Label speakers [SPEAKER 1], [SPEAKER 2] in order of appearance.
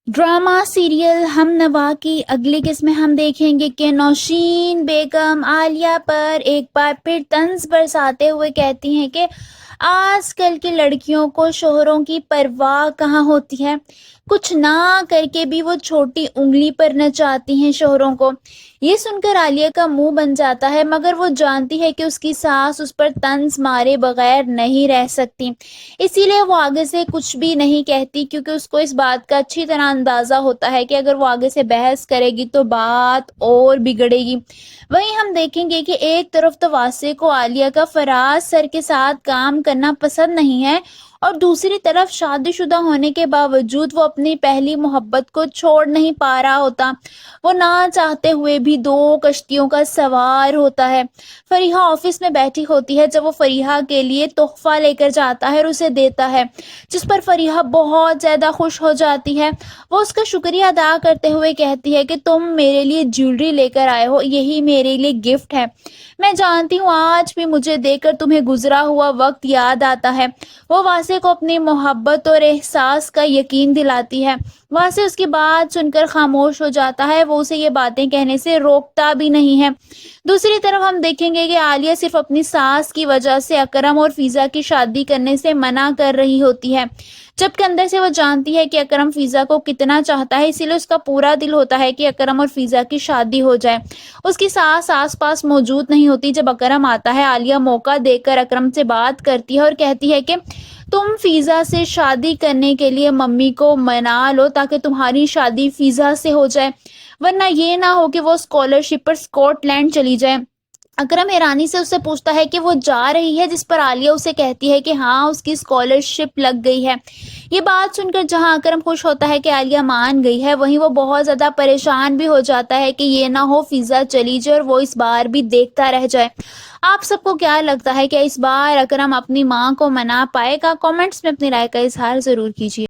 [SPEAKER 1] Drama serial हम नवा की अगली किस्त में हम देखेंगे कि नौशीन बेगम आलिया पर एक बार फिर तंज बरसाते हुए कहती हैं कि आजकल की लड़कियों को शोहरों की परवाह कहाँ होती है। कुछ ना करके भी वो छोटी उंगली पर नचाती हैं शोहरों को। ये सुनकर आलिया का मुंह बन जाता है, मगर वो जानती है कि उसकी सास उस पर तंज मारे बगैर नहीं रह सकती। इसीलिए वो आगे से कुछ भी नहीं कहती, क्योंकि उसको इस बात का अच्छी तरह अंदाजा होता है कि अगर वो आगे से बहस करेगी तो बात और बिगड़ेगी। वहीं हम देखेंगे कि एक तरफ तो वासे को आलिया का फराज सर के साथ काम करना पसंद नहीं है, और दूसरी तरफ शादीशुदा होने के बावजूद वो अपनी पहली मोहब्बत को छोड़ नहीं पा रहा होता। वो ना चाहते हुए भी दो कश्तियों का सवार होता है। फरीहा ऑफिस में बैठी होती है जब वो फरीहा के लिए तोहफा लेकर जाता है और उसे देता है, जिस पर फरीहा बहुत ज्यादा खुश हो जाती है। वो उसका शुक्रिया अदा करते हुए कहती है कि तुम मेरे लिए ज्वेलरी लेकर आए हो, यही मेरे लिए गिफ्ट है। मैं जानती हूँ आज भी मुझे देखकर तुम्हें गुजरा हुआ वक्त याद आता है। वो वासे को अपनी मोहब्बत और एहसास का यकीन दिलाती है। वासे उसकी बात सुनकर खामोश हो जाता है, वो उसे ये बातें कहने से रोकता भी नहीं है। दूसरी तरफ हम देखेंगे कि आलिया सिर्फ अपनी सास की वजह से अकरम और फिजा की शादी करने से मना कर रही होती है, जबकि अंदर से वो जानती है कि अकरम फिजा को कितना चाहता है। इसीलिए उसका पूरा दिल होता है कि अकरम और फिजा की शादी हो जाए। उसकी सास आसपास मौजूद नहीं होती जब अकरम आता है। आलिया मौका देकर अकरम से बात करती है और कहती है कि तुम फिजा से शादी करने के लिए मम्मी को मना लो ताकि तुम्हारी शादी फिजा से हो जाए, वरना ये ना हो कि वो स्कॉलरशिप पर स्कॉटलैंड चली जाए। अकरम हैरानी से उससे पूछता है कि वो जा रही है, जिस पर आलिया उसे कहती है कि हाँ, उसकी स्कॉलरशिप लग गई है। ये बात सुनकर जहाँ अकरम खुश होता है कि आलिया मान गई है, वहीं वो बहुत ज़्यादा परेशान भी हो जाता है कि ये ना हो फिजा चली जाए और वो इस बार भी देखता रह जाए। आप सबको क्या लगता है कि इस बार अकरम अपनी माँ को मना पाएगा? कमेंट्स में अपनी राय का इजहार ज़रूर कीजिए।